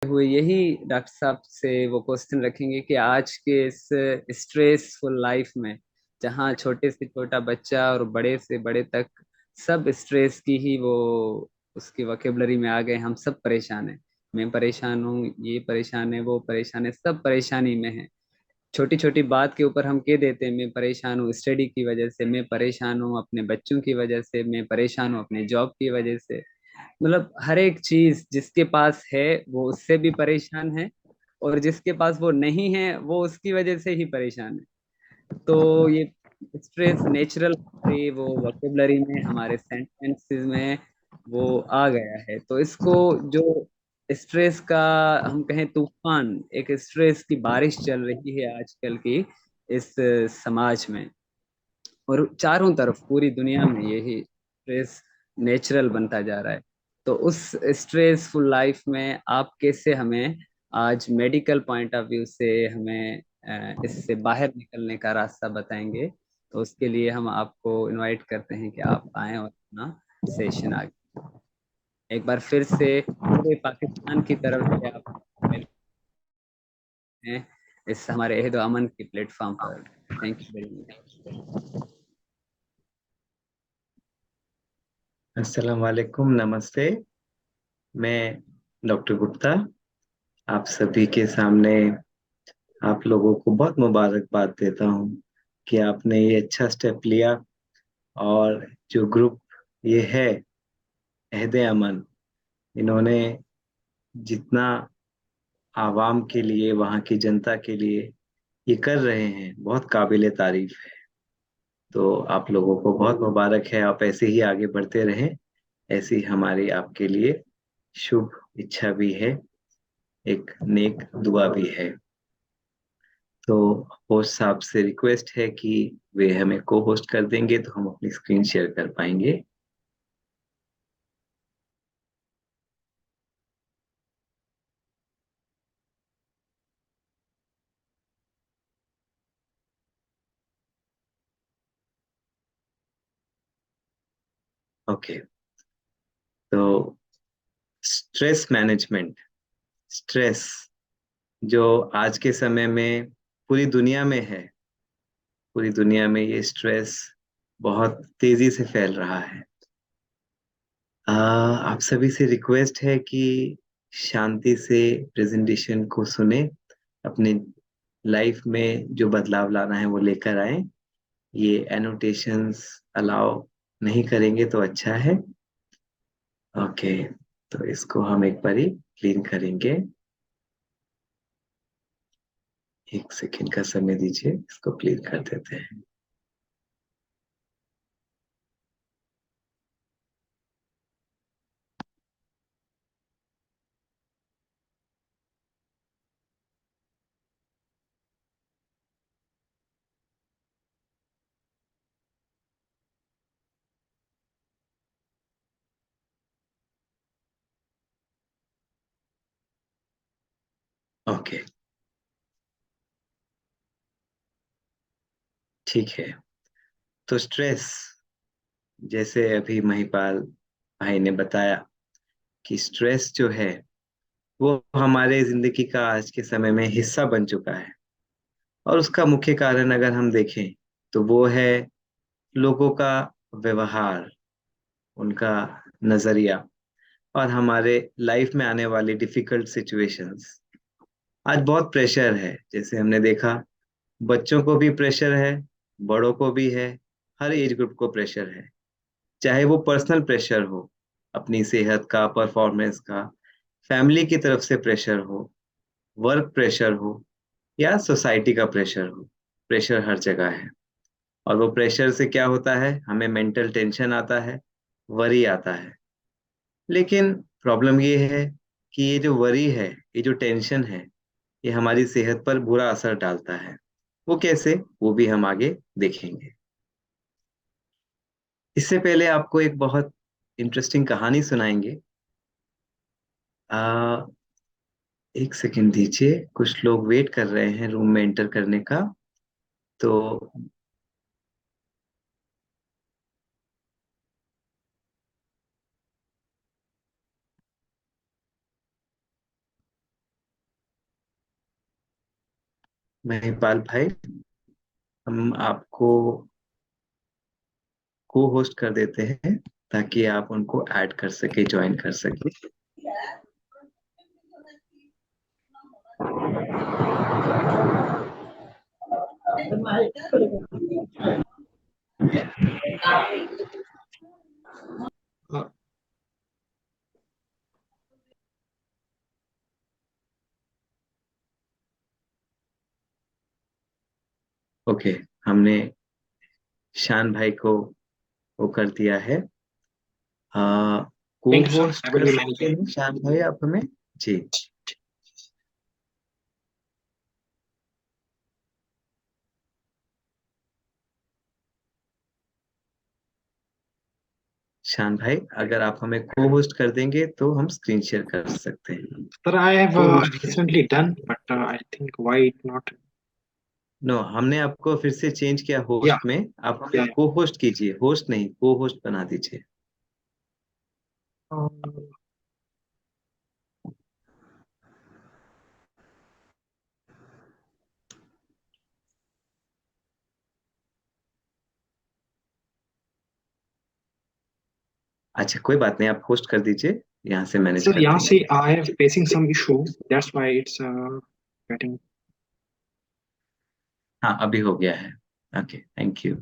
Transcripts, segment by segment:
हुए यही डॉक्टर साहब से वो क्वेश्चन रखेंगे कि आज के इस स्ट्रेसफुल लाइफ में, जहाँ छोटे से छोटा बच्चा और बड़े से बड़े तक सब स्ट्रेस की ही वो उसकी वोकेबलरी में आ गए। हम सब परेशान हैं। मैं परेशान हूँ, ये परेशान है, वो परेशान है, सब परेशानी में है। छोटी छोटी बात के ऊपर हम कह देते हैं मैं परेशान हूँ स्टडी की वजह से, मैं परेशान हूँ अपने बच्चों की वजह से, मैं परेशान हूँ अपने जॉब की वजह से। मतलब हर एक चीज जिसके पास है वो उससे भी परेशान है, और जिसके पास वो नहीं है वो उसकी वजह से ही परेशान है। तो ये स्ट्रेस नेचुरल हमारी वो वोकेबलरी में, हमारे सेंटेंसेस में वो आ गया है। तो इसको जो स्ट्रेस का हम कहें तूफान, एक स्ट्रेस की बारिश चल रही है आजकल की इस समाज में, और चारों तरफ पूरी दुनिया में यही स्ट्रेस नेचुरल बनता जा रहा है। तो उस स्ट्रेसफुल लाइफ में आप कैसे हमें आज मेडिकल पॉइंट ऑफ व्यू से हमें इससे बाहर निकलने का रास्ता बताएंगे। तो उसके लिए हम आपको इनवाइट करते हैं कि आप आएं और अपना सेशन आगे एक बार फिर से पूरे पाकिस्तान की तरफ से आप वेलकम हैं इस हमारे अहद अमन की प्लेटफॉर्म पर। Thank you very much. अस्सलाम वालेकुम, नमस्ते। मैं डॉक्टर गुप्ता आप सभी के सामने आप लोगों को बहुत मुबारकबाद देता हूँ कि आपने ये अच्छा स्टेप लिया। और जो ग्रुप ये है अहद अमन, इन्होंने जितना आवाम के लिए, वहाँ की जनता के लिए ये कर रहे हैं, बहुत काबिल तारीफ है। तो आप लोगों को बहुत मुबारक है, आप ऐसे ही आगे बढ़ते रहें। ऐसी हमारी आपके लिए शुभ इच्छा भी है, एक नेक दुआ भी है। तो होस्ट साहब से रिक्वेस्ट है कि वे हमें को होस्ट कर देंगे तो हम अपनी स्क्रीन शेयर कर पाएंगे। ओके। तो स्ट्रेस मैनेजमेंट, स्ट्रेस जो आज के समय में पूरी दुनिया में है, पूरी दुनिया में ये स्ट्रेस बहुत तेजी से फैल रहा है। आप सभी से रिक्वेस्ट है कि शांति से प्रेजेंटेशन को सुने, अपने लाइफ में जो बदलाव लाना है वो लेकर आए। ये एनोटेशंस अलाउ नहीं करेंगे तो अच्छा है। ओके, तो इसको हम एक बारी क्लीन करेंगे। एक सेकेंड का समय दीजिए, इसको क्लीन कर देते हैं। ओके, ठीक है। तो स्ट्रेस, जैसे अभी महिपाल भाई ने बताया कि स्ट्रेस जो है वो हमारे जिंदगी का आज के समय में हिस्सा बन चुका है। और उसका मुख्य कारण अगर हम देखें तो वो है लोगों का व्यवहार, उनका नजरिया, और हमारे लाइफ में आने वाली डिफिकल्ट सिचुएशंस। आज बहुत प्रेशर है, जैसे हमने देखा, बच्चों को भी प्रेशर है, बड़ों को भी है, हर एज ग्रुप को प्रेशर है। चाहे वो पर्सनल प्रेशर हो, अपनी सेहत का, परफॉर्मेंस का, फैमिली की तरफ से प्रेशर हो, वर्क प्रेशर हो, या सोसाइटी का प्रेशर हो। प्रेशर हर जगह है। और वो प्रेशर से क्या होता है, हमें मेंटल टेंशन आता है, वरी आता है। लेकिन प्रॉब्लम ये है कि ये जो वरी है, ये जो टेंशन है, ये हमारी सेहत पर बुरा असर डालता है। वो कैसे, वो भी हम आगे देखेंगे। इससे पहले आपको एक बहुत इंटरेस्टिंग कहानी सुनाएंगे। आ, एक सेकंड दीजिए, कुछ लोग वेट कर रहे हैं रूम में एंटर करने का। तो महिपाल भाई, हम आपको को होस्ट कर देते हैं ताकि आप उनको ऐड कर सके, ज्वाइन कर सके। Uh, ओके, हमने शान भाई को वो कर दिया है। को Thank you, sir. Host I will कर be सकते managing. हैं शान भाई आप हमें? जी, शान भाई अगर आप हमें को होस्ट कर देंगे तो हम स्क्रीन शेयर कर सकते हैं। Sir, I have को host recently done, but I think why it not? No, हमने आपको फिर से चेंज किया Yeah, होस्ट में। आप हमें yeah. को होस्ट कीजिए, होस्ट नहीं, को होस्ट बना दीजिए। Um, अच्छा, कोई बात नहीं, आप होस्ट कर दीजिए, यहाँ से मैनेज sir, कर यहाँ देंगे। से I have facing some issue. That's why it's getting. हाँ, अभी हो गया है। Okay, thank you.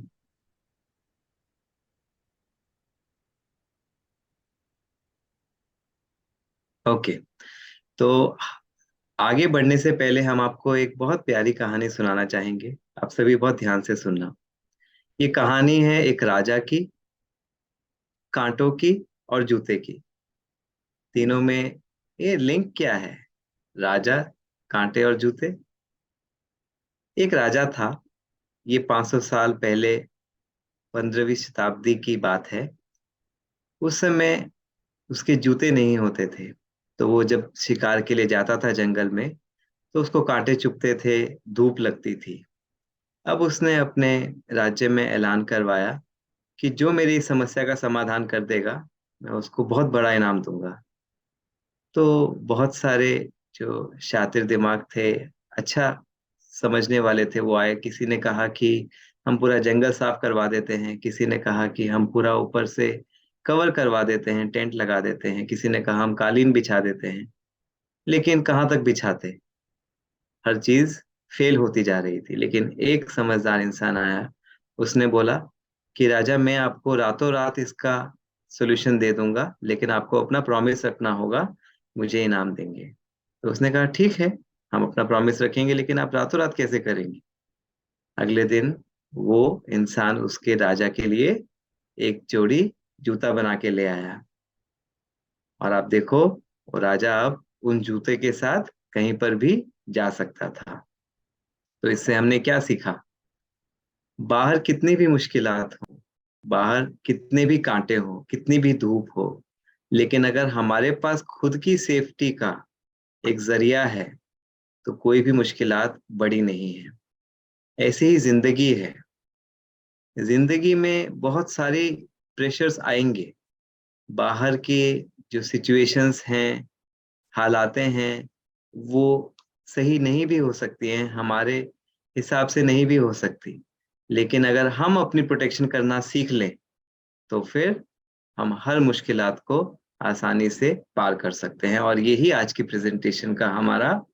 ओके, तो आगे बढ़ने से पहले हम आपको एक बहुत प्यारी कहानी सुनाना चाहेंगे। आप सभी बहुत ध्यान से सुनना। ये कहानी है एक राजा की, कांटों की और जूते की। तीनों में ये लिंक क्या है? राजा, कांटे और जूते। एक राजा था, ये 500 साल पहले, 15वीं शताब्दी की बात है। उस समय उसके जूते नहीं होते थे, तो वो जब शिकार के लिए जाता था जंगल में, तो उसको कांटे चुभते थे, धूप लगती थी। अब उसने अपने राज्य में ऐलान करवाया कि जो मेरी इस समस्या का समाधान कर देगा, मैं उसको बहुत बड़ा इनाम दूंगा। तो बहुत सारे जो शातिर दिमाग थे, अच्छा समझने वाले थे, वो आए। किसी ने कहा कि हम पूरा जंगल साफ करवा देते हैं, किसी ने कहा कि हम पूरा ऊपर से कवर करवा देते हैं, टेंट लगा देते हैं, किसी ने कहा हम कालीन बिछा देते हैं। लेकिन कहाँ तक बिछाते? हर चीज फेल होती जा रही थी। लेकिन एक समझदार इंसान आया, उसने बोला कि राजा, मैं आपको रातों रात इसका सोल्यूशन दे दूंगा, लेकिन आपको अपना प्रॉमिस रखना होगा, मुझे इनाम देंगे। तो उसने कहा ठीक है, हम अपना प्रॉमिस रखेंगे, लेकिन आप रातों रात कैसे करेंगे? अगले दिन वो इंसान उसके राजा के लिए एक जोड़ी जूता बना के ले आया। और आप देखो, वो राजा अब उन जूते के साथ कहीं पर भी जा सकता था। तो इससे हमने क्या सीखा? बाहर कितनी भी मुश्किलात हो, बाहर कितने भी कांटे हो, कितनी भी धूप हो, लेकिन अगर हमारे पास खुद की सेफ्टी का एक जरिया है, तो कोई भी मुश्किलात बड़ी नहीं है। ऐसे ही जिंदगी है। जिंदगी में बहुत सारे प्रेशर्स आएंगे। बाहर के जो सिचुएशंस हैं, हालातें हैं, वो सही नहीं भी हो सकती हैं, हमारे हिसाब से नहीं भी हो सकती। लेकिन अगर हम अपनी प्रोटेक्शन करना सीख लें, तो फिर हम हर मुश्किलात को आसानी से पार कर सकते हैं। और यही आज की प्रेजेंटेशन का हमारा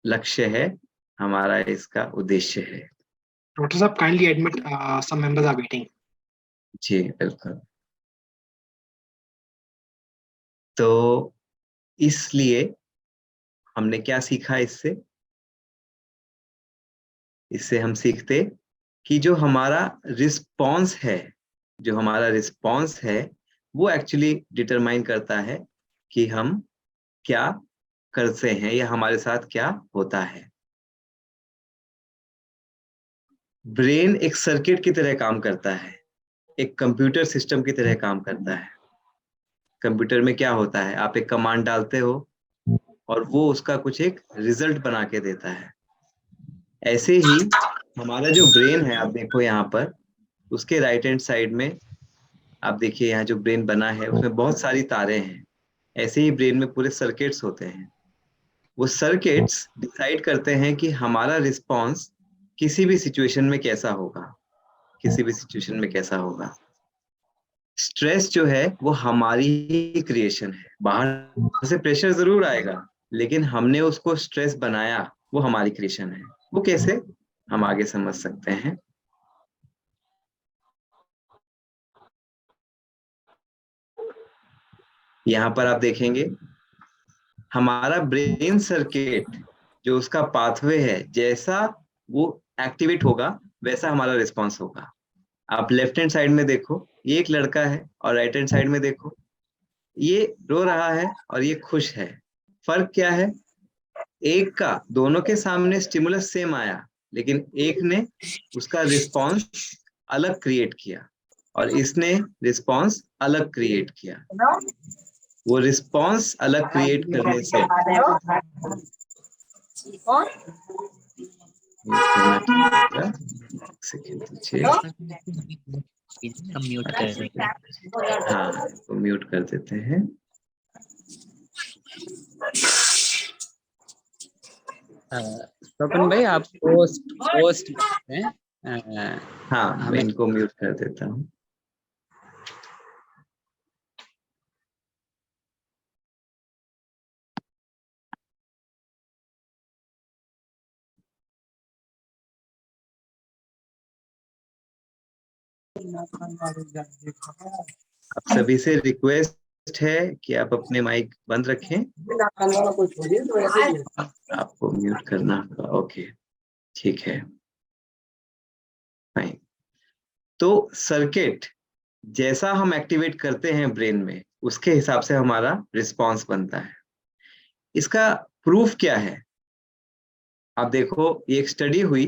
लक्ष्य है, हमारा इसका उद्देश्य है। Doctor sir, kindly admit some members are waiting. जी बिल्कुल। तो इसलिए हमने क्या सीखा इससे? इससे हम सीखते कि जो हमारा रिस्पॉन्स है, वो एक्चुअली डिटरमाइन करता है कि हम क्या करते हैं या हमारे साथ क्या होता है। ब्रेन एक सर्किट की तरह काम करता है, एक कंप्यूटर सिस्टम की तरह काम करता है। कंप्यूटर में क्या होता है? आप एक कमांड डालते हो और वो उसका कुछ एक रिजल्ट बना के देता है। ऐसे ही हमारा जो ब्रेन है, आप देखो यहाँ पर, उसके राइट हैंड साइड में आप देखिए, यहाँ जो ब्रेन बना है उसमें बहुत सारी तारें हैं। ऐसे ही ब्रेन में पूरे सर्किट्स होते हैं। वो सर्किट्स डिसाइड करते हैं कि हमारा रिस्पॉन्स किसी भी सिचुएशन में कैसा होगा, किसी भी सिचुएशन में कैसा होगा। स्ट्रेस जो है वो हमारी ही क्रिएशन है, बाहर से प्रेशर जरूर आएगा लेकिन हमने उसको स्ट्रेस बनाया, वो हमारी क्रिएशन है। वो कैसे, हम आगे समझ सकते हैं। यहाँ पर आप देखेंगे हमारा ब्रेन सर्किट जो उसका पाथवे है, जैसा वो एक्टिवेट होगा वैसा हमारा रिस्पॉन्स होगा। आप लेफ्ट हैंड साइड में देखो, ये एक लड़का है, और राइट हैंड साइड में देखो, ये रो रहा है और ये खुश है। फर्क क्या है, एक का दोनों के सामने स्टिमुलस सेम आया लेकिन एक ने उसका रिस्पॉन्स अलग क्रिएट किया और इसने रिस्पॉन्स अलग क्रिएट किया। वो रिस्पॉन्स अलग क्रिएट करने से म्यूट करना पड़ेगा। सेकंड दीजिए। म्यूट कर देते हैं। हाँ, तो म्यूट कर देते हैं। स्वपन भाई आप पोस्ट हैं, हाँ, मैं हमें इनको म्यूट कर देता हूँ। आप सभी से रिक्वेस्ट है कि आप अपने माइक बंद रखें। आपको म्यूट करना होगा। ओके, ठीक है, फाइन। तो सर्किट जैसा हम एक्टिवेट करते हैं ब्रेन में, उसके हिसाब से हमारा रिस्पांस बनता है। इसका प्रूफ क्या है, आप देखो, ये एक स्टडी हुई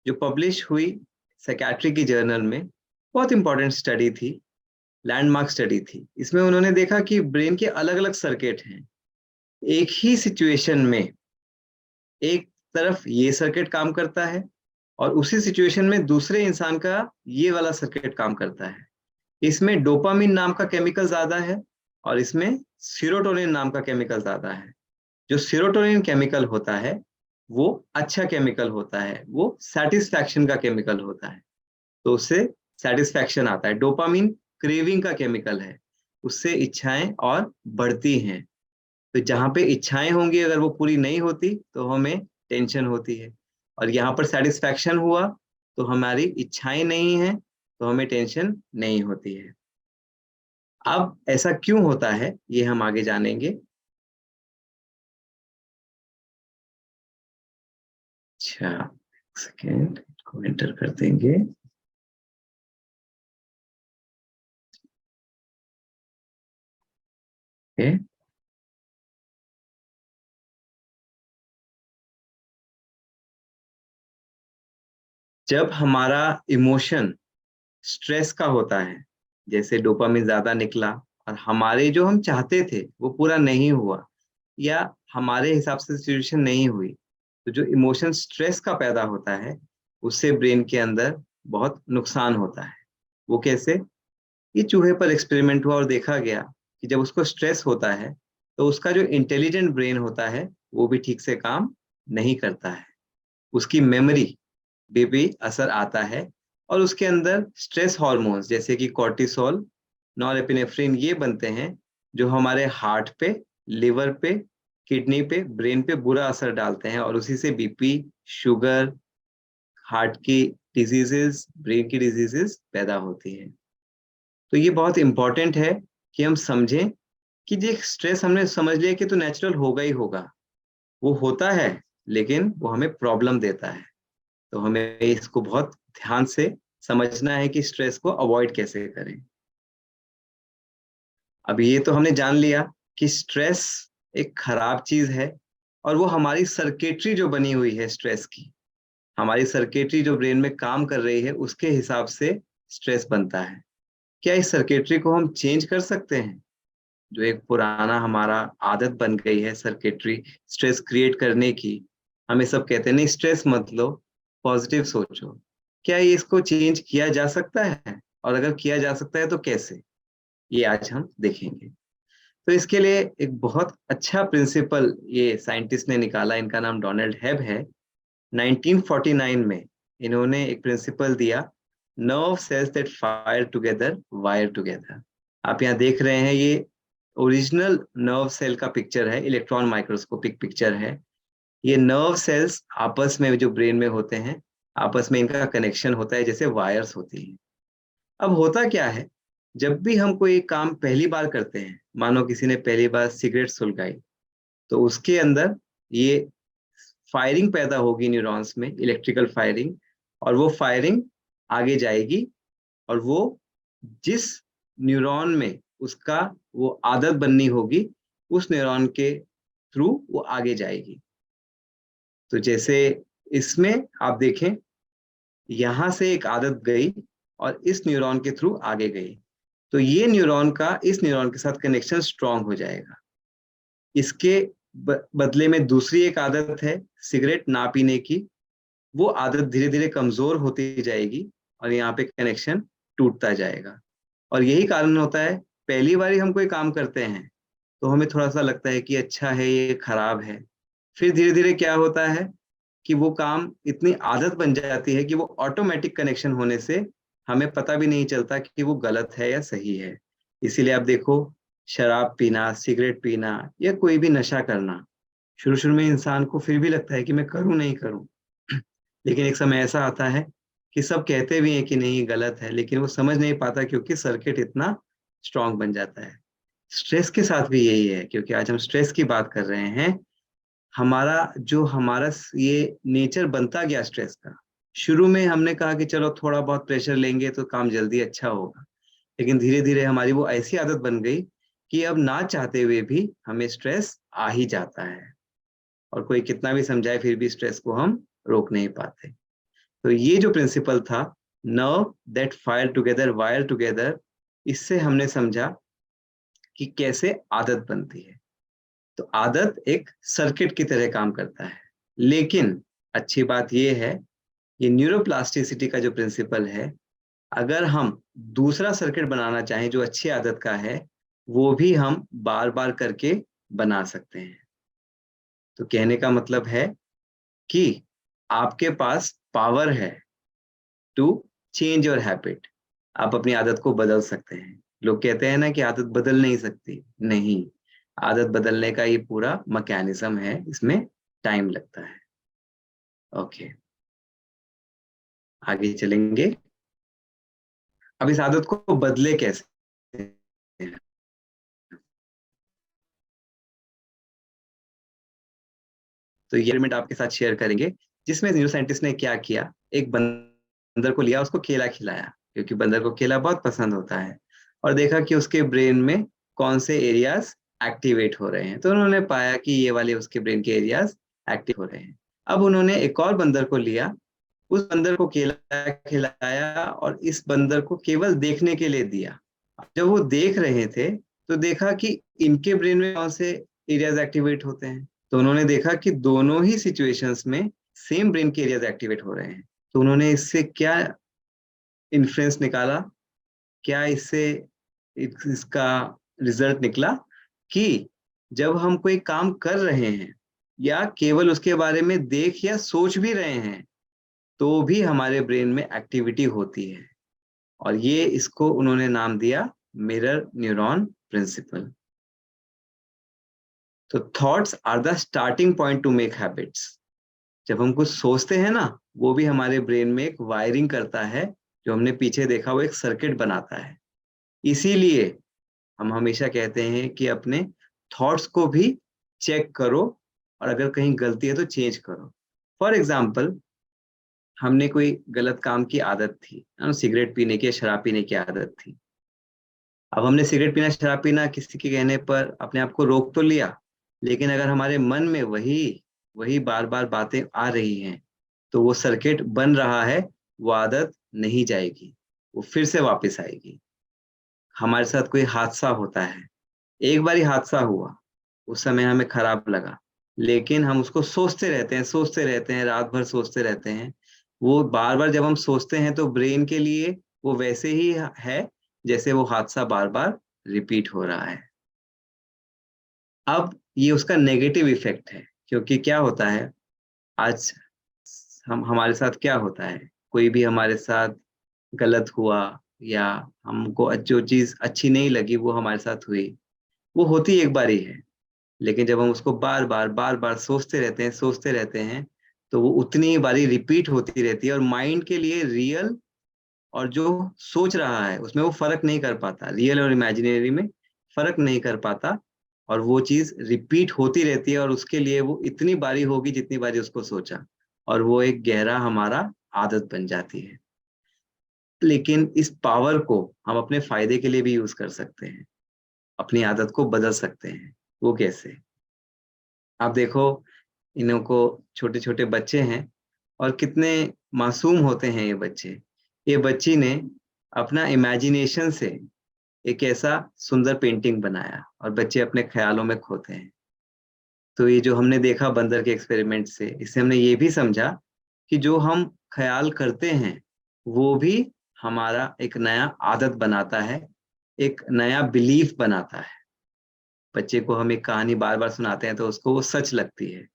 जो पब्लिश हुई साइकियाट्री की जर्नल में। बहुत इंपॉर्टेंट स्टडी थी, लैंडमार्क स्टडी थी। इसमें उन्होंने देखा कि ब्रेन के अलग अलग सर्किट हैं। एक ही सिचुएशन में एक तरफ ये सर्किट काम करता है और उसी सिचुएशन में दूसरे इंसान का ये वाला सर्किट काम करता है। इसमें डोपामिन नाम का केमिकल ज्यादा है और इसमें सीरोटोनिन नाम का केमिकल ज्यादा है। जो सीरोटोनिन केमिकल होता है वो अच्छा केमिकल होता है, वो सेटिस्फैक्शन का केमिकल होता है, तो उससे सेटिस्फैक्शन आता है। डोपामिन क्रेविंग का केमिकल है, उससे इच्छाएं और बढ़ती हैं। तो जहां पे इच्छाएं होंगी अगर वो पूरी नहीं होती तो हमें टेंशन होती है, और यहाँ पर सेटिस्फैक्शन हुआ तो हमारी इच्छाएं नहीं है तो हमें टेंशन नहीं होती है। अब ऐसा क्यों होता है ये हम आगे जानेंगे। अच्छा, सेकेंड को एंटर कर देंगे। ओके, जब हमारा इमोशन स्ट्रेस का होता है, जैसे डोपामिन ज्यादा निकला और हमारे जो हम चाहते थे वो पूरा नहीं हुआ या हमारे हिसाब से सिचुएशन नहीं हुई, तो जो इमोशन स्ट्रेस का पैदा होता है उससे ब्रेन के अंदर बहुत नुकसान होता है। वो कैसे, ये चूहे पर एक्सपेरिमेंट हुआ और देखा गया कि जब उसको स्ट्रेस होता है तो उसका जो इंटेलिजेंट ब्रेन होता है वो भी ठीक से काम नहीं करता है, उसकी मेमोरी भी असर आता है, और उसके अंदर स्ट्रेस हार्मोन्स जैसे कि कॉर्टिसोल, नॉरएपिनेफ्रिन ये बनते हैं जो हमारे हार्ट पे, लिवर पे, किडनी पे, ब्रेन पे बुरा असर डालते हैं, और उसी से बीपी, शुगर, हार्ट की डिजीजेस, ब्रेन की डिजीजेस पैदा होती हैं। तो ये बहुत इंपॉर्टेंट है कि हम समझें कि ये स्ट्रेस हमने समझ लिया कि तो नेचुरल होगा ही होगा, वो होता है लेकिन वो हमें प्रॉब्लम देता है। तो हमें इसको बहुत ध्यान से समझना है कि स्ट्रेस को अवॉइड कैसे करें। अब ये तो हमने जान लिया कि स्ट्रेस एक खराब चीज है, और वो हमारी सर्किटरी जो बनी हुई है स्ट्रेस की, हमारी सर्किटरी जो ब्रेन में काम कर रही है उसके हिसाब से स्ट्रेस बनता है। क्या इस सर्किटरी को हम चेंज कर सकते हैं? जो एक पुराना हमारा आदत बन गई है सर्किटरी स्ट्रेस क्रिएट करने की, हमें सब कहते हैं नहीं स्ट्रेस मत लो, पॉजिटिव सोचो। क्या ये इसको चेंज किया जा सकता है, और अगर किया जा सकता है तो कैसे, ये आज हम देखेंगे। तो इसके लिए एक बहुत अच्छा प्रिंसिपल ये साइंटिस्ट ने निकाला, इनका नाम डोनाल्ड हेब है। 1949 में इन्होंने एक प्रिंसिपल दिया, nerve cells that fire together wire together. आप यहाँ देख रहे हैं, ये ओरिजिनल नर्व सेल का पिक्चर है, इलेक्ट्रॉन माइक्रोस्कोपिक पिक्चर है। ये नर्व सेल्स आपस में जो ब्रेन में होते हैं, आपस में इनका कनेक्शन होता है जैसे वायर्स होती हैं। अब होता क्या है, जब भी हम कोई काम पहली बार करते हैं, मानो किसी ने पहली बार सिगरेट सुलगाई, तो उसके अंदर ये फायरिंग पैदा होगी न्यूरॉन्स में, इलेक्ट्रिकल फायरिंग, और वो फायरिंग आगे जाएगी, और वो जिस न्यूरॉन में उसका वो आदत बननी होगी, उस न्यूरॉन के थ्रू वो आगे जाएगी। तो जैसे इसमें आप देखें, यहां से एक आदत गई और इस न्यूरॉन के थ्रू आगे गई, तो ये न्यूरॉन का इस न्यूरॉन के साथ कनेक्शन स्ट्रांग हो जाएगा। इसके बदले में दूसरी एक आदत है सिगरेट ना पीने की, वो आदत धीरे धीरे कमजोर होती जाएगी और यहाँ पे कनेक्शन टूटता जाएगा। और यही कारण होता है, पहली बार हम कोई काम करते हैं तो हमें थोड़ा सा लगता है कि अच्छा है, ये खराब है। फिर धीरे धीरे क्या होता है कि वो काम इतनी आदत बन जाती है कि वो ऑटोमेटिक कनेक्शन होने से हमें पता भी नहीं चलता कि वो गलत है या सही है। इसीलिए आप देखो, शराब पीना, सिगरेट पीना या कोई भी नशा करना, शुरू शुरू में इंसान को फिर भी लगता है कि मैं करूं नहीं करूं, लेकिन एक समय ऐसा आता है कि सब कहते भी हैं कि नहीं गलत है, लेकिन वो समझ नहीं पाता क्योंकि सर्किट इतना स्ट्रांग बन जाता है। स्ट्रेस के साथ भी यही है, क्योंकि आज हम स्ट्रेस की बात कर रहे हैं। हमारा ये नेचर बनता गया स्ट्रेस का। शुरू में हमने कहा कि चलो थोड़ा बहुत प्रेशर लेंगे तो काम जल्दी अच्छा होगा, लेकिन धीरे धीरे हमारी वो ऐसी आदत बन गई कि अब ना चाहते हुए भी हमें स्ट्रेस आ ही जाता है, और कोई कितना भी समझाए फिर भी स्ट्रेस को हम रोक नहीं पाते। तो ये जो प्रिंसिपल था, nerve that fire together wire together, इससे हमने समझा कि कैसे आदत बनती है। तो आदत एक सर्किट की तरह काम करता है, लेकिन अच्छी बात यह है, ये न्यूरोप्लास्टिसिटी का जो प्रिंसिपल है, अगर हम दूसरा सर्किट बनाना चाहें जो अच्छी आदत का है, वो भी हम बार बार करके बना सकते हैं। तो कहने का मतलब है कि आपके पास पावर है टू चेंज योर हैबिट। आप अपनी आदत को बदल सकते हैं। लोग कहते हैं ना कि आदत बदल नहीं सकती, नहीं, आदत बदलने का ये पूरा मैकेनिज्म है, इसमें टाइम लगता है। ओके, आगे चलेंगे। अब इस आदत को बदले कैसे, तो ये एक्सपेरिमेंट आपके साथ शेयर करेंगे, जिसमें न्यूरो साइंटिस्ट ने क्या किया, एक बंदर को लिया, उसको केला खिलाया, क्योंकि बंदर को केला बहुत पसंद होता है, और देखा कि उसके ब्रेन में कौन से एरियाज एक्टिवेट हो रहे हैं। तो उन्होंने पाया कि ये वाले उसके ब्रेन के एरियाज एक्टिव हो रहे हैं। अब उन्होंने एक और बंदर को लिया, उस बंदर को केला खिलाया और इस बंदर को केवल देखने के लिए दिया। जब वो देख रहे थे तो देखा कि इनके ब्रेन में कौन से एरियाज एक्टिवेट होते हैं। तो उन्होंने देखा कि दोनों ही सिचुएशंस में सेम ब्रेन के एरियाज एक्टिवेट हो रहे हैं। तो उन्होंने इससे क्या इन्फ्रेंस निकाला, क्या इससे इसका रिजल्ट निकला कि जब हम कोई काम कर रहे हैं या केवल उसके बारे में देख या सोच भी रहे हैं, तो भी हमारे ब्रेन में एक्टिविटी होती है। और ये इसको उन्होंने नाम दिया मिरर न्यूरॉन प्रिंसिपल। तो thoughts are the starting point to make habits. जब हम कुछ सोचते हैं ना, वो भी हमारे ब्रेन में एक वायरिंग करता है, जो हमने पीछे देखा, वो एक सर्किट बनाता है। इसीलिए हम हमेशा कहते हैं कि अपने थॉट्स को भी चेक करो, और अगर कहीं गलती है तो चेंज करो। फॉर एग्जाम्पल, हमने कोई गलत काम की आदत थी, सिगरेट पीने की, शराब पीने की आदत थी। अब हमने सिगरेट पीना, शराब पीना किसी के कहने पर अपने आप को रोक तो लिया, लेकिन अगर हमारे मन में वही वही बार बार बातें आ रही हैं, तो वो सर्किट बन रहा है, वो आदत नहीं जाएगी, वो फिर से वापस आएगी। हमारे साथ कोई हादसा होता है, एक बार ही हादसा हुआ, उस समय हमें खराब लगा, लेकिन हम उसको सोचते रहते हैं, रात भर सोचते रहते हैं। वो बार बार जब हम सोचते हैं तो ब्रेन के लिए वो वैसे ही है जैसे वो हादसा बार बार रिपीट हो रहा है। अब ये उसका नेगेटिव इफेक्ट है, क्योंकि क्या होता है आज हमारे साथ क्या होता है, कोई भी हमारे साथ गलत हुआ या हमको जो चीज अच्छी नहीं लगी वो हमारे साथ हुई, वो होती एक बार ही है, लेकिन जब हम उसको बार बार सोचते रहते हैं तो वो उतनी ही बारी रिपीट होती रहती है, और माइंड के लिए रियल और जो सोच रहा है उसमें वो फर्क नहीं कर पाता, रियल और इमेजिनरी में फर्क नहीं कर पाता, और वो चीज रिपीट होती रहती है, और उसके लिए वो इतनी बारी होगी जितनी बारी उसको सोचा, और वो एक गहरा हमारा आदत बन जाती है। लेकिन इस पावर को हम अपने फायदे के लिए भी यूज कर सकते हैं, अपनी आदत को बदल सकते हैं। वो कैसे? आप देखो, इन्हों को छोटे छोटे बच्चे हैं, और कितने मासूम होते हैं ये बच्चे। ये बच्ची ने अपना इमेजिनेशन से एक ऐसा सुंदर पेंटिंग बनाया, और बच्चे अपने ख्यालों में खोते हैं। तो ये जो हमने देखा बंदर के एक्सपेरिमेंट से, इससे हमने ये भी समझा कि जो हम ख्याल करते हैं वो भी हमारा एक नया आदत बनाता है, एक नया बिलीफ बनाता है। बच्चे को हम एक कहानी बार बार सुनाते हैं तो उसको वो सच लगती है,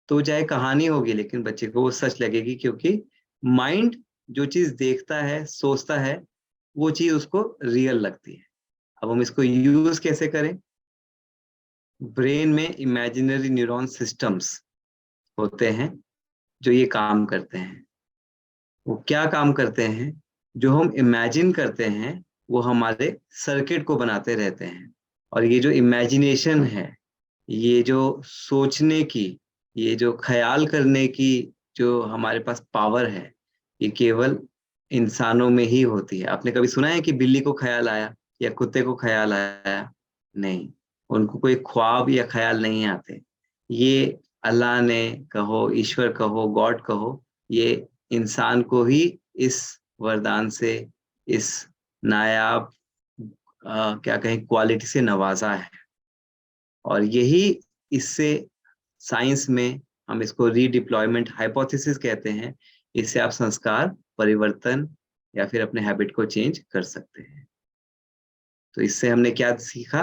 तो चाहे कहानी होगी लेकिन बच्चे को वो सच लगेगी, क्योंकि माइंड जो चीज देखता है सोचता है वो चीज उसको रियल लगती है। अब हम इसको यूज कैसे करें? ब्रेन में इमेजिनरी न्यूरॉन सिस्टम्स होते हैं जो ये काम करते हैं। वो क्या काम करते हैं? जो हम इमेजिन करते हैं वो हमारे सर्किट को बनाते रहते हैं, और ये जो इमेजिनेशन है, ये जो सोचने की, ये जो ख्याल करने की जो हमारे पास पावर है, ये केवल इंसानों में ही होती है। आपने कभी सुना है कि बिल्ली को ख्याल आया या कुत्ते को ख्याल आया? नहीं, उनको कोई ख्वाब या ख्याल नहीं आते। ये अल्लाह ने कहो, ईश्वर कहो, गॉड कहो, ये इंसान को ही इस वरदान से, इस नायाब क्या कहें क्वालिटी से नवाजा है। और यही इससे साइंस में हम इसको रीडिप्लॉयमेंट हाइपोथेसिस कहते हैं। इससे आप संस्कार परिवर्तन या फिर अपने हैबिट को चेंज कर सकते हैं। तो इससे हमने क्या सीखा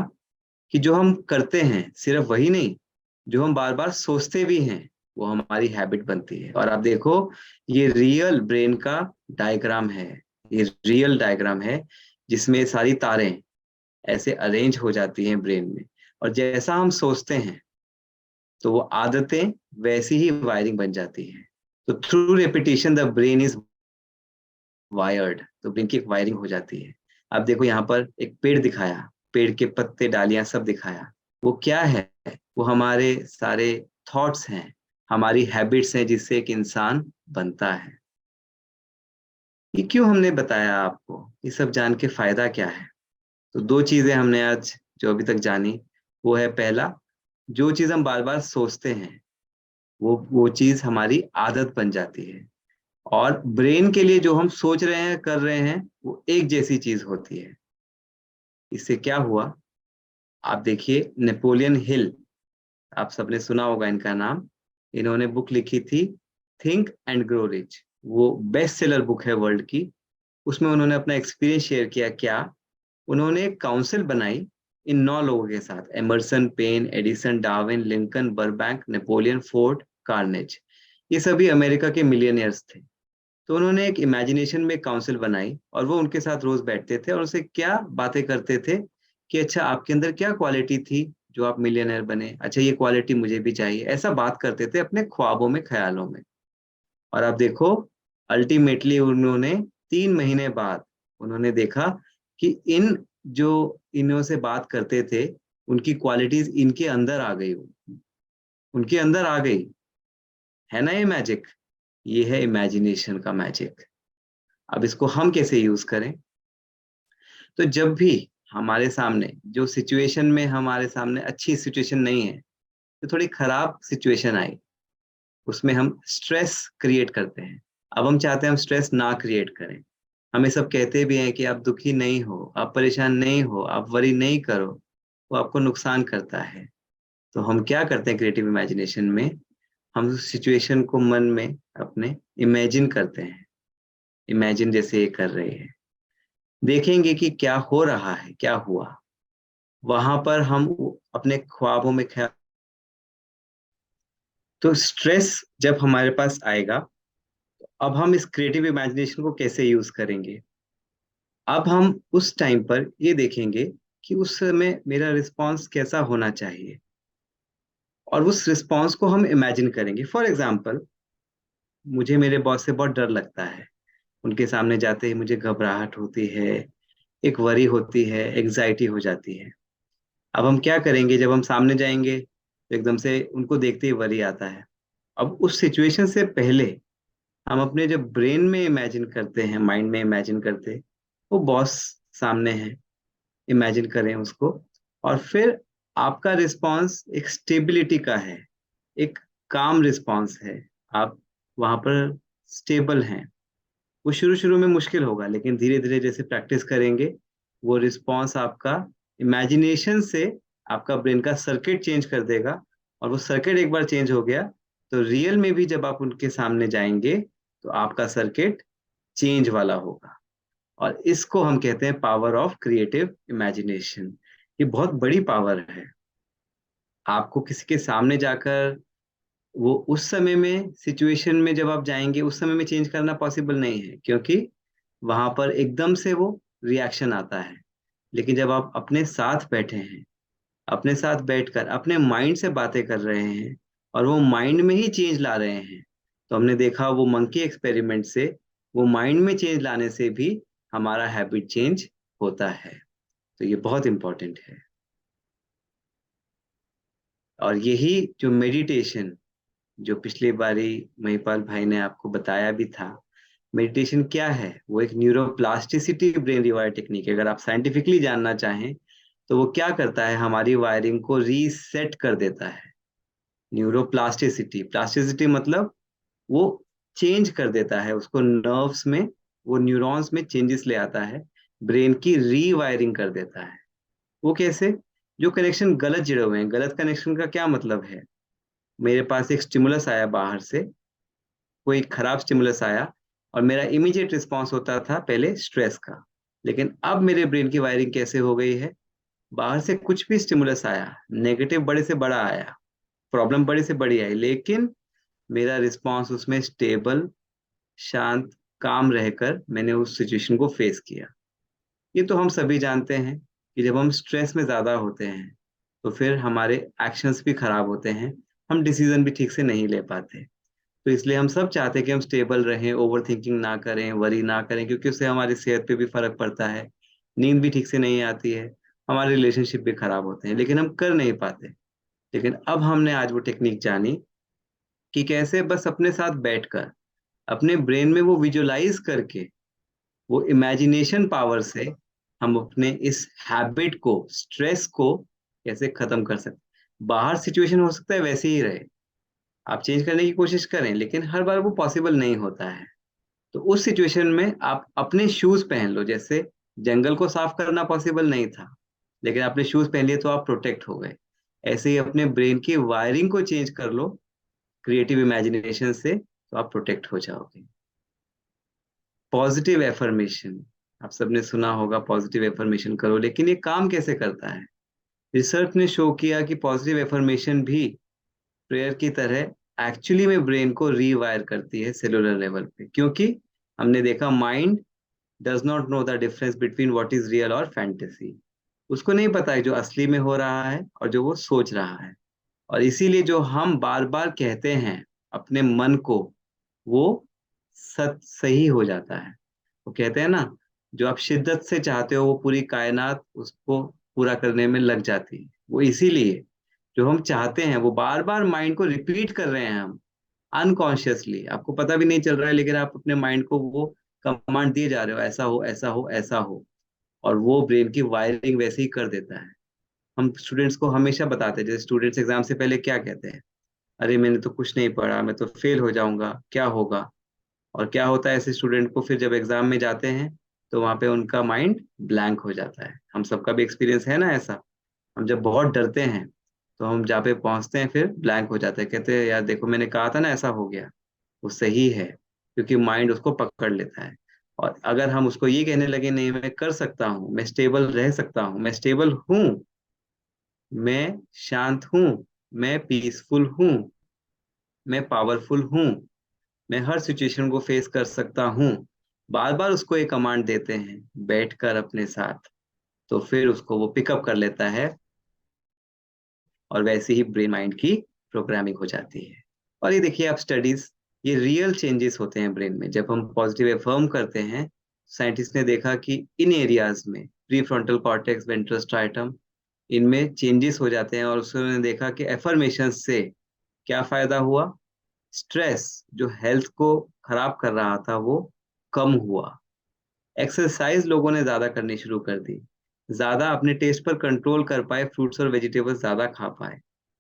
कि जो हम करते हैं सिर्फ वही नहीं, जो हम बार बार सोचते भी हैं वो हमारी हैबिट बनती है। और आप देखो, ये रियल ब्रेन का डायग्राम है, ये रियल डायग्राम है जिसमें सारी तारें ऐसे अरेंज हो जाती हैं ब्रेन में, और जैसा हम सोचते हैं तो वो आदतें वैसी ही वायरिंग बन जाती है। तो through repetition the brain is wired, तो ब्रेन की एक वायरिंग हो जाती है। अब देखो यहाँ पर एक पेड़ दिखाया, पेड़ के पत्ते डालियां सब दिखाया, वो क्या है? वो हमारे सारे थॉट्स हैं, हमारी हैबिट्स हैं जिससे एक इंसान बनता है। ये क्यों हमने बताया आपको? ये सब जान के फायदा क्या है? तो दो चीजें हमने आज जो अभी तक जानी, वो है पहला, जो चीज हम बार बार सोचते हैं वो चीज हमारी आदत बन जाती है, और ब्रेन के लिए जो हम सोच रहे हैं कर रहे हैं वो एक जैसी चीज होती है। इससे क्या हुआ? आप देखिए नेपोलियन हिल, आप सबने सुना होगा इनका नाम। इन्होंने बुक लिखी थी थिंक एंड ग्रो रिच, वो बेस्ट सेलर बुक है वर्ल्ड की। उसमें उन्होंने अपना एक्सपीरियंस शेयर किया। क्या? उन्होंने एक काउंसिल बनाई इन 9 लोगों के साथ, Emerson, Paine, Edison, Darwin, Lincoln, Burbank, Napoleon, Ford, Carnegie. ये सभी अमेरिका के मिलियनियर्स थे। तो उन्होंने एक इमेजिनेशन में काउंसिल बनाई, और वो उनके साथ रोज बैठते थे और उनसे क्या बातें करते थे कि अच्छा आपके अंदर क्या क्वालिटी थी जो आप मिलियनर बने, अच्छा ये क्वालिटी मुझे भी चाहिए। ऐसा बात करते थे अपने ख्वाबों में, ख्यालों में। और आप देखो, अल्टीमेटली उन्होंने 3 महीने बाद उन्होंने देखा कि इन जो इन्हों से बात करते थे उनकी क्वालिटीज इनके अंदर आ गई, उनके अंदर आ गई। है ना ये मैजिक? ये है इमेजिनेशन का मैजिक। अब इसको हम कैसे यूज करें? तो जब भी हमारे सामने जो सिचुएशन में हमारे सामने अच्छी सिचुएशन नहीं है, तो थोड़ी खराब सिचुएशन आई, उसमें हम स्ट्रेस क्रिएट करते हैं। अब हम चाहते हैं हम स्ट्रेस ना क्रिएट करें। हमें सब कहते भी हैं कि आप दुखी नहीं हो, आप परेशान नहीं हो, आप वरी नहीं करो, वो आपको नुकसान करता है। तो हम क्या करते हैं क्रिएटिव इमेजिनेशन में? हम उस सिचुएशन को मन में अपने इमेजिन करते हैं, इमेजिन जैसे ये कर रहे हैं, देखेंगे कि क्या हो रहा है, क्या हुआ। वहां पर हम अपने ख्वाबों में ख्याल। तो स्ट्रेस जब हमारे पास आएगा, अब हम इस क्रिएटिव इमेजिनेशन को कैसे यूज करेंगे। अब हम उस टाइम पर ये देखेंगे कि उस समय मेरा रिस्पॉन्स कैसा होना चाहिए, और उस रिस्पॉन्स को हम इमेजिन करेंगे। फॉर एग्जाम्पल, मुझे मेरे बॉस से बहुत डर लगता है। उनके सामने जाते ही मुझे घबराहट होती है, एक वरी होती है, एग्जाइटी हो जाती है। अब हम क्या करेंगे, जब हम सामने जाएंगे तो एकदम से उनको देखते ही वरी आता है। अब उस सिचुएशन से पहले हम अपने जब ब्रेन में इमेजिन करते हैं, माइंड में इमेजिन करते, वो बॉस सामने है, इमेजिन करें उसको। और फिर आपका रिस्पॉन्स एक स्टेबिलिटी का है, एक काम रिस्पॉन्स है। आप वहां पर स्टेबल हैं। वो शुरू शुरू में मुश्किल होगा, लेकिन धीरे धीरे जैसे प्रैक्टिस करेंगे, वो रिस्पॉन्स आपका इमेजिनेशन से आपका ब्रेन का सर्किट चेंज कर देगा। और वो सर्किट एक बार चेंज हो गया, तो रियल में भी जब आप उनके सामने जाएंगे तो आपका सर्किट चेंज वाला होगा। और इसको हम कहते हैं पावर ऑफ क्रिएटिव इमेजिनेशन। ये बहुत बड़ी पावर है। आपको किसी के सामने जाकर वो उस समय में सिचुएशन में जब आप जाएंगे उस समय में चेंज करना पॉसिबल नहीं है, क्योंकि वहां पर एकदम से वो रिएक्शन आता है। लेकिन जब आप अपने साथ बैठे हैं, अपने साथ बैठकर अपने माइंड से बातें कर रहे हैं और वो माइंड में ही चेंज ला रहे हैं, तो हमने देखा वो मंकी एक्सपेरिमेंट से वो माइंड में चेंज लाने से भी हमारा हैबिट चेंज होता है। तो ये बहुत इंपॉर्टेंट है। और यही जो मेडिटेशन, जो पिछली बारी महिपाल भाई ने आपको बताया भी था, मेडिटेशन क्या है, वो एक न्यूरोप्लास्टिसिटी ब्रेन रिवायर टेक्निक है। अगर आप साइंटिफिकली जानना चाहें तो वो क्या करता है, हमारी वायरिंग को रीसेट कर देता है। न्यूरोप्लास्टिसिटी, प्लास्टिसिटी मतलब वो चेंज कर देता है उसको, नर्व्स में, वो न्यूरॉन्स में चेंजेस ले आता है, ब्रेन की रीवायरिंग कर देता है। वो कैसे? जो कनेक्शन गलत जुड़े हुए हैं, गलत कनेक्शन का क्या मतलब है, मेरे पास एक स्टिमुलस आया बाहर से, कोई खराब स्टिमुलस आया, और मेरा इमीडिएट रिस्पॉन्स होता था पहले स्ट्रेस का। लेकिन अब मेरे ब्रेन की वायरिंग कैसे हो गई है, बाहर से कुछ भी स्टिमुलस आया, नेगेटिव बड़े से बड़ा आया, प्रॉब्लम बड़ी से बड़ी आई, लेकिन मेरा रिस्पॉन्स उसमें स्टेबल, शांत, काम रहकर मैंने उस सिचुएशन को फेस किया। ये तो हम सभी जानते हैं कि जब हम स्ट्रेस में ज्यादा होते हैं तो फिर हमारे एक्शंस भी खराब होते हैं, हम डिसीजन भी ठीक से नहीं ले पाते। तो इसलिए हम सब चाहते हैं कि हम स्टेबल रहें, ओवर थिंकिंग ना करें, वरी ना करें, क्योंकि उससे हमारी सेहत पे भी फर्क पड़ता है, नींद भी ठीक से नहीं आती है, हमारे रिलेशनशिप भी खराब होते हैं, लेकिन हम कर नहीं पाते। लेकिन अब हमने आज वो टेक्निक जानी कि कैसे बस अपने साथ बैठकर अपने ब्रेन में वो विजुअलाइज करके, वो इमेजिनेशन पावर से हम अपने इस हैबिट को, स्ट्रेस को कैसे खत्म कर सकते। बाहर सिचुएशन हो सकता है वैसे ही रहे, आप चेंज करने की कोशिश करें, लेकिन हर बार वो पॉसिबल नहीं होता है। तो उस सिचुएशन में आप अपने शूज पहन लो। जैसे जंगल को साफ करना पॉसिबल नहीं था, लेकिन आपने शूज पहन लिए तो आप प्रोटेक्ट हो गए। ऐसे ही अपने ब्रेन की वायरिंग को चेंज कर लो क्रिएटिव इमेजिनेशन से, तो आप प्रोटेक्ट हो जाओगे। पॉजिटिव एफर्मेशन, आप सबने सुना होगा पॉजिटिव एफर्मेशन करो, लेकिन ये काम कैसे करता है? रिसर्च ने शो किया कि पॉजिटिव एफर्मेशन भी प्रेयर की तरह एक्चुअली में ब्रेन को रीवायर करती है सेलुलर लेवल पे, क्योंकि हमने देखा mind does not know the difference between what is real और फैंटेसी। उसको नहीं पता है जो असली में हो रहा है और जो वो सोच रहा है। और इसीलिए जो हम बार बार कहते हैं अपने मन को, वो सच सही हो जाता है। वो कहते हैं ना, जो आप शिद्दत से चाहते हो वो पूरी कायनात उसको पूरा करने में लग जाती है। वो इसीलिए जो हम चाहते हैं वो बार बार माइंड को रिपीट कर रहे हैं हम, अनकॉन्शियसली, आपको पता भी नहीं चल रहा है, लेकिन आप अपने माइंड को वो कमांड दिए जा रहे हो, ऐसा हो, ऐसा हो, ऐसा हो। और वो ब्रेन की वायरिंग वैसे ही कर देता है। हम स्टूडेंट्स को हमेशा बताते हैं, जैसे स्टूडेंट्स एग्जाम से पहले क्या कहते हैं, अरे मैंने तो कुछ नहीं पढ़ा, मैं तो फेल हो जाऊंगा, क्या होगा। और क्या होता है ऐसे स्टूडेंट को, फिर जब एग्जाम में जाते हैं तो वहां पे उनका माइंड ब्लैंक हो जाता है। हम सबका भी एक्सपीरियंस है ना ऐसा। हम जब बहुत डरते हैं तो हम जहाँ पे पहुंचते हैं फिर ब्लैंक हो जाते हैं, कहते हैं यार देखो मैंने कहा था ना ऐसा हो गया। वो सही है, क्योंकि माइंड उसको पकड़ लेता है। और अगर हम उसको ये कहने लगे नहीं मैं कर सकता हूँ, मैं स्टेबल रह सकता हूँ, मैं स्टेबल हूँ, मैं शांत हूँ, मैं पीसफुल हूँ, मैं पावरफुल हूँ, मैं हर सिचुएशन को फेस कर सकता हूँ। बार बार उसको एक कमांड देते हैं बैठकर अपने साथ, तो फिर उसको वो पिकअप कर लेता है और वैसे ही ब्रेन माइंड की प्रोग्रामिंग हो जाती है। और ये देखिए आप स्टडीज, ये रियल चेंजेस होते हैं ब्रेन में जब हम पॉजिटिव एफर्म करते हैं। साइंटिस्ट ने देखा कि इन एरियाज में pre frontal cortex, ventral striatum, इनमें चेंजेस हो जाते हैं। और उसने देखा कि एफर्मेशन से क्या फायदा हुआ, स्ट्रेस जो हेल्थ को खराब कर रहा था वो कम हुआ। एक्सरसाइज लोगों ने ज्यादा करनी शुरू कर दी, ज्यादा अपने टेस्ट पर कंट्रोल कर पाए, फ्रूट्स और वेजिटेबल्स ज्यादा खा पाए।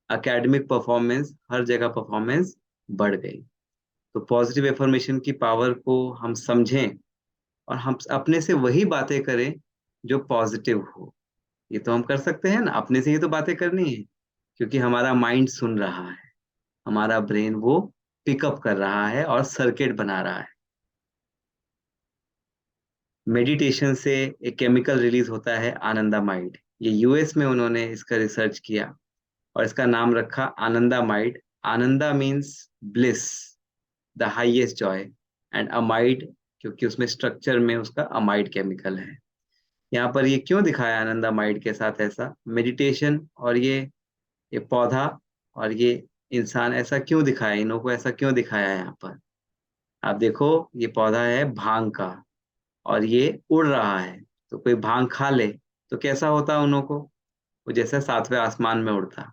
एकेडमिक परफॉर्मेंस, हर जगह परफॉर्मेंस बढ़ गई। तो पॉजिटिव एफर्मेशन की पावर को हम समझें और हम अपने से वही बातें करें जो पॉजिटिव हो। ये तो हम कर सकते हैं ना, अपने से ही तो बातें करनी है, क्योंकि हमारा माइंड सुन रहा है, हमारा ब्रेन वो पिकअप कर रहा है और सर्किट बना रहा है। मेडिटेशन से एक केमिकल रिलीज होता है आनंदामाइड। ये यूएस में उन्होंने इसका रिसर्च किया और इसका नाम रखा anandamide. Ananda means bliss, the highest joy, and amide क्योंकि उसमें स्ट्रक्चर में उसका अमाइड केमिकल है। यहाँ पर ये क्यों दिखाया आनंदामाइड के साथ ऐसा, मेडिटेशन और ये पौधा और ये इंसान ऐसा क्यों दिखाया, इन्हों को ऐसा क्यों दिखाया है यहाँ पर। आप देखो, ये पौधा है भांग का और ये उड़ रहा है, तो कोई भांग खा ले तो कैसा होता उन लोगों को, वो जैसे सातवें आसमान में उड़ता।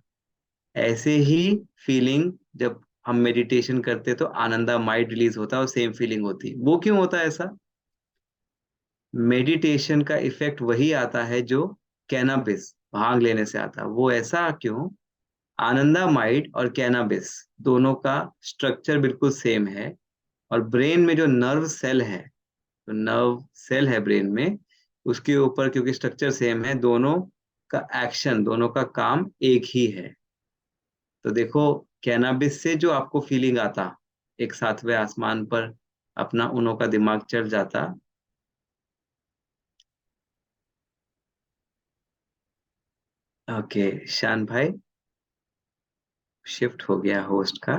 ऐसे ही फीलिंग जब हम मेडिटेशन करते तो आनंदा माइंड रिलीज होता है और सेम फीलिंग होती। वो क्यों होता है ऐसा, मेडिटेशन का इफेक्ट वही आता है जो कैनाबिस, भांग लेने से आता है। वो ऐसा क्यों, आनंदा माइंड और कैनाबिस दोनों का स्ट्रक्चर बिल्कुल सेम है। और ब्रेन में जो नर्व सेल है, तो नर्व सेल है ब्रेन में, उसके ऊपर क्योंकि स्ट्रक्चर सेम है, दोनों का एक्शन, दोनों का काम एक ही है। तो देखो, कैनाबिस से जो आपको फीलिंग आता, एक सातवें आसमान पर अपना उन्हों का दिमाग चल जाता। ओके शान भाई, शिफ्ट हो गया होस्ट का।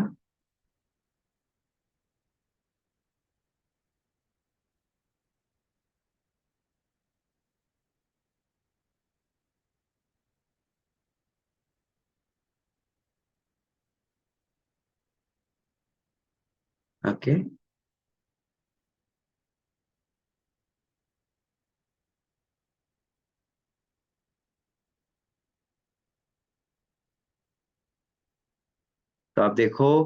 ओके, तो आप देखो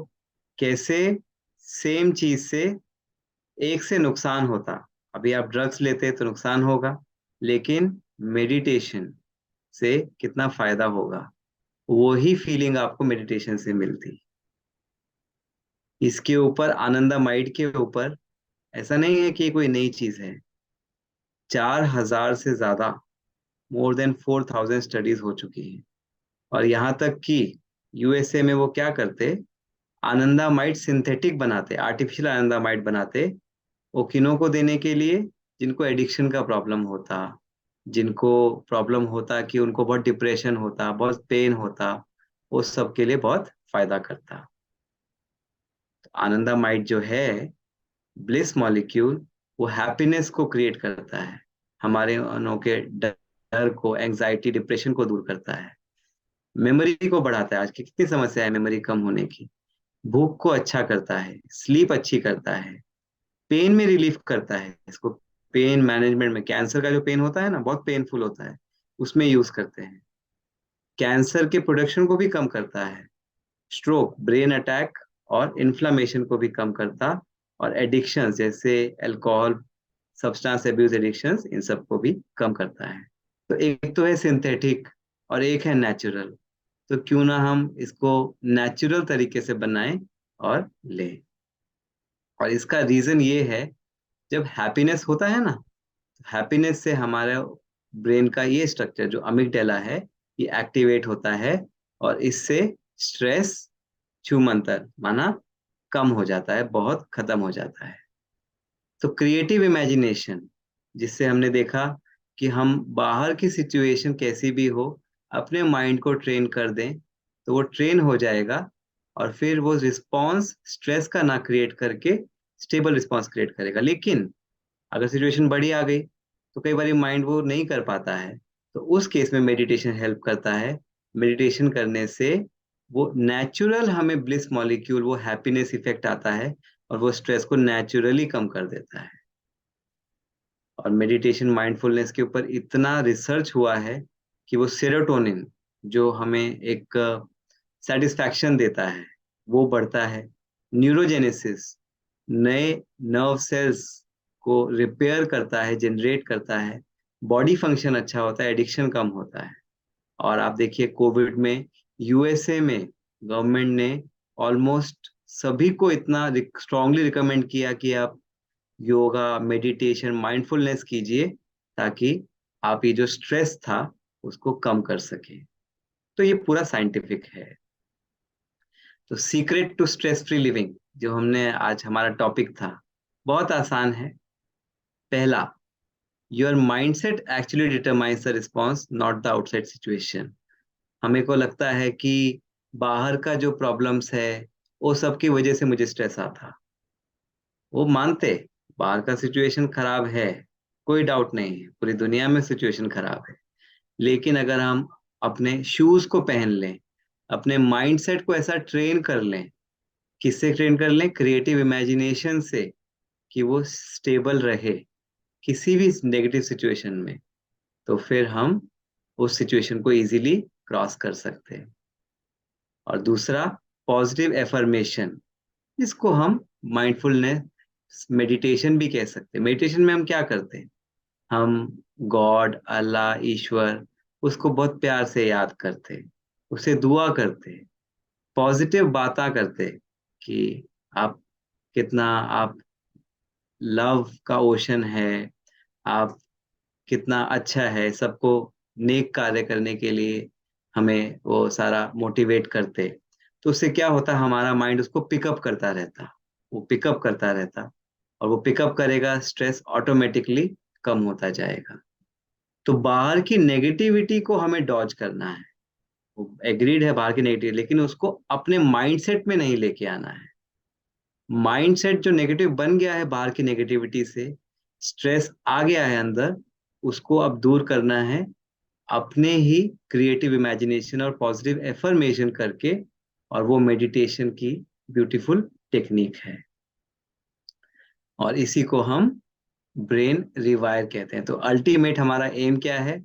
कैसे सेम चीज से एक से नुकसान होता। अभी आप ड्रग्स लेते तो नुकसान होगा, लेकिन मेडिटेशन से कितना फायदा होगा, वही फीलिंग आपको मेडिटेशन से मिलती। इसके ऊपर आनंदा माइंड के ऊपर ऐसा नहीं है कि ये कोई नई चीज है। 4,000 से ज्यादा, मोर देन 4,000 स्टडीज हो चुकी हैं। और यहाँ तक कि यूएसए में वो क्या करते, आनंदामाइड सिंथेटिक बनाते, आर्टिफिशियल आनंदामाइड बनाते, वो किनों को देने के लिए, जिनको एडिक्शन का प्रॉब्लम होता, जिनको प्रॉब्लम होता कि उनको बहुत डिप्रेशन होता, बहुत पेन होता, उस सब के लिए बहुत फायदा करता। तो आनंदामाइड जो है ब्लिस मॉलिक्यूल, वो हैप्पीनेस को क्रिएट करता है, हमारे मनों के डर को, एंजाइटी, डिप्रेशन को दूर करता है, मेमोरी को बढ़ाता है। आज की कितनी समस्या है मेमोरी कम होने की। भूख को अच्छा करता है, स्लीप अच्छी करता है, पेन में रिलीफ करता है इसको। पेन मैनेजमेंट में, कैंसर का जो पेन होता है ना, बहुत पेनफुल होता है, उसमें यूज करते हैं। कैंसर के प्रोडक्शन को भी कम करता है, स्ट्रोक, ब्रेन अटैक और इन्फ्लामेशन को भी कम करता, और एडिक्शन जैसे अल्कोहल, सब्सटेंस एब्यूज एडिक्शंस, इन सब को भी कम करता है। तो एक तो है सिंथेटिक और एक है नेचुरल, तो क्यों ना हम इसको नेचुरल तरीके से बनाएं और लें। और इसका रीजन ये है, जब हैप्पीनेस होता है ना, हैप्पीनेस से हमारे ब्रेन का ये स्ट्रक्चर जो अमिगडाला है, ये एक्टिवेट होता है और इससे स्ट्रेस छूमंतर माना कम हो जाता है, बहुत खत्म हो जाता है। तो क्रिएटिव इमेजिनेशन, जिससे हमने देखा कि हम बाहर की सिचुएशन कैसी भी हो, अपने माइंड को ट्रेन कर दें तो वो ट्रेन हो जाएगा, और फिर वो रिस्पॉन्स स्ट्रेस का ना क्रिएट करके स्टेबल रिस्पॉन्स क्रिएट करेगा। लेकिन अगर सिचुएशन बड़ी आ गई तो कई बार माइंड वो नहीं कर पाता है, तो उस केस में मेडिटेशन हेल्प करता है। मेडिटेशन करने से वो नेचुरल हमें ब्लिस मॉलिक्यूल, वो हैप्पीनेस इफेक्ट आता है और वो स्ट्रेस को नेचुरली कम कर देता है। और मेडिटेशन माइंडफुलनेस के ऊपर इतना रिसर्च हुआ है कि वो सेरोटोनिन जो हमें एक सेटिस्फैक्शन देता है वो बढ़ता है। न्यूरोजेनेसिस, नए नर्व सेल्स को रिपेयर करता है, जनरेट करता है। बॉडी फंक्शन अच्छा होता है, एडिक्शन कम होता है। और आप देखिए कोविड में यूएसए में गवर्नमेंट ने ऑलमोस्ट सभी को इतना स्ट्रांगली रिकमेंड किया कि आप योगा, मेडिटेशन, माइंडफुलनेस कीजिए ताकि आप ये जो स्ट्रेस था उसको कम कर सके। तो ये पूरा साइंटिफिक है। तो secret to stress free living जो हमने आज हमारा टॉपिक था, बहुत आसान है। पहला, your mindset actually determines the response, not the outside situation. हमें को लगता है कि बाहर का जो प्रॉब्लम्स है वो सबकी वजह से मुझे स्ट्रेस आता। वो मानते बाहर का सिचुएशन खराब है, कोई डाउट नहीं है, पूरी दुनिया में सिचुएशन खराब है। लेकिन अगर हम अपने शूज को पहन लें, अपने माइंडसेट को ऐसा ट्रेन कर लें, किससे ट्रेन कर लें? क्रिएटिव इमेजिनेशन से, कि वो स्टेबल रहे किसी भी नेगेटिव सिचुएशन में, तो फिर हम उस सिचुएशन को इजीली क्रॉस कर सकते हैं। और दूसरा, पॉजिटिव एफर्मेशन, जिसको हम माइंडफुलनेस मेडिटेशन भी कह सकते हैं। मेडिटेशन में हम क्या करते हैं? हम गॉड, अल्लाह, ईश्वर, उसको बहुत प्यार से याद करते हैं, उसे दुआ करते हैं, पॉजिटिव बातें करते हैं कि आप कितना, आप लव का ओशन है, आप कितना अच्छा है, सबको नेक कार्य करने के लिए हमें वो सारा मोटिवेट करते। तो उससे क्या होता, हमारा माइंड उसको पिकअप करता रहता, वो पिकअप करता रहता, और वो पिकअप करेगा, स्ट्रेस ऑटोमेटिकली कम होता जाएगा। तो बाहर की नेगेटिविटी को हमें डॉज करना है। वो एग्रीड है बाहर की नेगेटिव, लेकिन उसको अपने माइंडसेट में नहीं लेके आना है। माइंडसेट जो नेगेटिव बन गया है बाहर की नेगेटिविटी से, स्ट्रेस आ गया है अंदर, उसको अब दूर करना है अपने ही क्रिएटिव इमेजिनेशन और पॉजिटिव एफर्मेशन करके। और वो मेडिटेशन की ब्यूटीफुल टेक्निक है, और इसी को हम ब्रेन रिवायर कहते हैं। तो अल्टीमेट हमारा एम क्या है?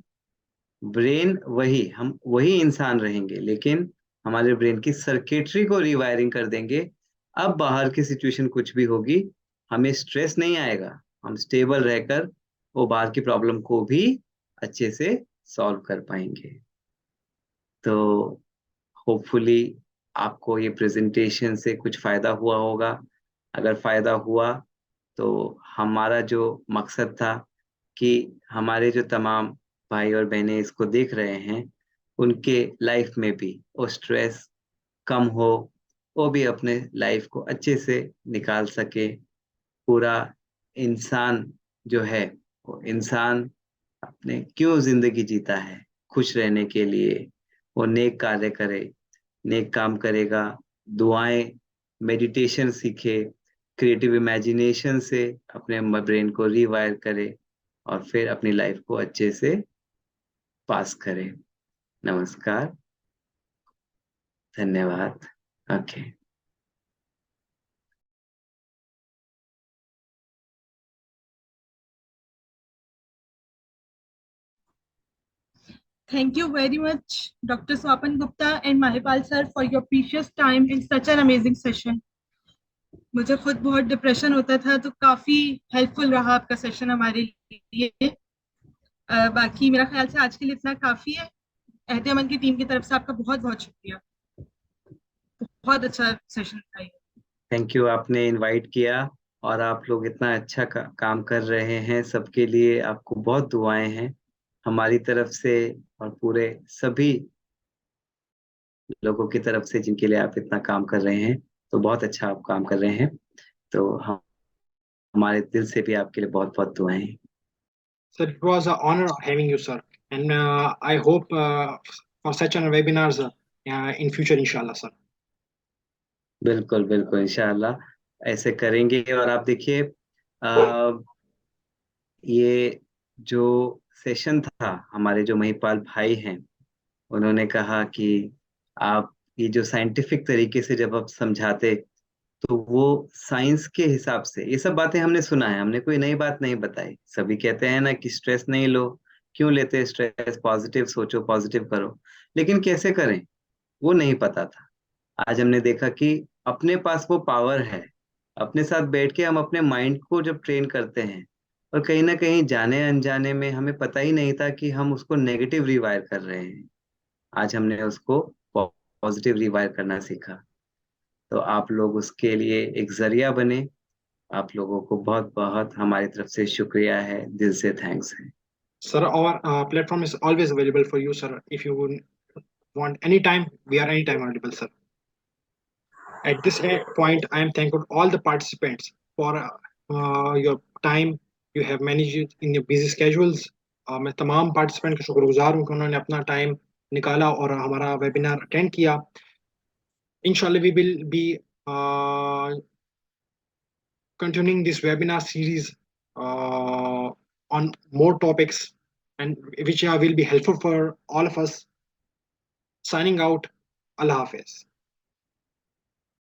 ब्रेन वही, हम वही इंसान रहेंगे, लेकिन हमारे ब्रेन की सर्किटरी को रिवायरिंग कर देंगे। अब बाहर की सिचुएशन कुछ भी होगी, हमें स्ट्रेस नहीं आएगा, हम स्टेबल रहकर वो बाहर की प्रॉब्लम को भी अच्छे से सॉल्व कर पाएंगे। तो होपफुली आपको ये प्रेजेंटेशन से कुछ फायदा हुआ होगा। अगर फायदा हुआ तो हमारा जो मकसद था कि हमारे जो तमाम भाई और बहनें इसको देख रहे हैं, उनके लाइफ में भी वो स्ट्रेस कम हो, वो भी अपने लाइफ को अच्छे से निकाल सके। पूरा इंसान जो है, वो इंसान अपने क्यों जिंदगी जीता है? खुश रहने के लिए। वो नेक कार्य करे, नेक काम करेगा, दुआएं, मेडिटेशन सीखे, क्रिएटिव इमेजिनेशन से अपने ब्रेन को रीवायर करे, और फिर अपनी लाइफ को अच्छे से पास करे। नमस्कार, धन्यवाद। Okay. Thank you very much, Dr. Swapan Gupta and Mahipal sir, for your precious time in such an amazing session. मुझे खुद बहुत डिप्रेशन होता था, तो काफी हेल्पफुल रहा आपका सेशन हमारे लिए। बाकी मेरा ख्याल से आज के लिए इतना काफी है। एहते अमन की टीम की तरफ से आपका बहुत बहुत शुक्रिया। बहुत अच्छा सेशन था ये। थैंक यू, आपने इनवाइट किया, और आप लोग इतना अच्छा काम कर रहे हैं। सबके लिए आपको बहुत दुआएं हैं हमारी तरफ से, और पूरे सभी लोगों की तरफ से जिनके लिए आप इतना काम कर रहे हैं। तो बहुत अच्छा आप काम कर रहे हैं। तो हम हमारे दिल से भी आपके लिए बहुत बहुत दुआएं हैं। Sir, it was an honor having you, sir. And I hope for such an webinars in future, inshallah, sir. बिल्कुल बिल्कुल इंशाल्लाह ऐसे करेंगे। और आप देखिए अ, ये जो सेशन था, हमारे जो महिपाल भाई हैं उन्होंने कहा कि आप ये जो साइंटिफिक तरीके से जब आप समझाते तो वो साइंस के हिसाब से, ये सब बातें हमने सुना है, हमने कोई नई बात नहीं बताई। सभी कहते हैं ना कि स्ट्रेस नहीं लो, क्यों लेते स्ट्रेस, पॉजिटिव सोचो, पॉजिटिव करो, लेकिन कैसे करें वो नहीं पता था। आज हमने देखा कि अपने पास वो पावर है, अपने साथ बैठ के हम अपने माइंड को जब ट्रेन करते हैं, और कहीं ना कहीं जाने अनजाने में हमें पता ही नहीं था कि हम उसको नेगेटिव रिवायर कर रहे हैं, आज हमने उसको पॉजिटिव रिवायर करना सीखा। तो आप लोग उसके लिए एक जरिया बने। आप लोगों को बहुत बहुत हमारी तरफ से शुक्रिया है, दिल से थैंक्स है। Sir, our platform is always available for you, sir. If you would want any time, we are anytime available, sir. At this point, I am thankful all the participants for your time you have managed in your busy schedules. मैं तमाम participant का शुक्रगुजार हूँ कि उन्होंने अपना time निकाला और हमारा वेबिनार अटेंड किया। Inshallah, we will be continuing this webinar series on more topics, and which will be helpful for all of us. Signing out. Allah Hafiz.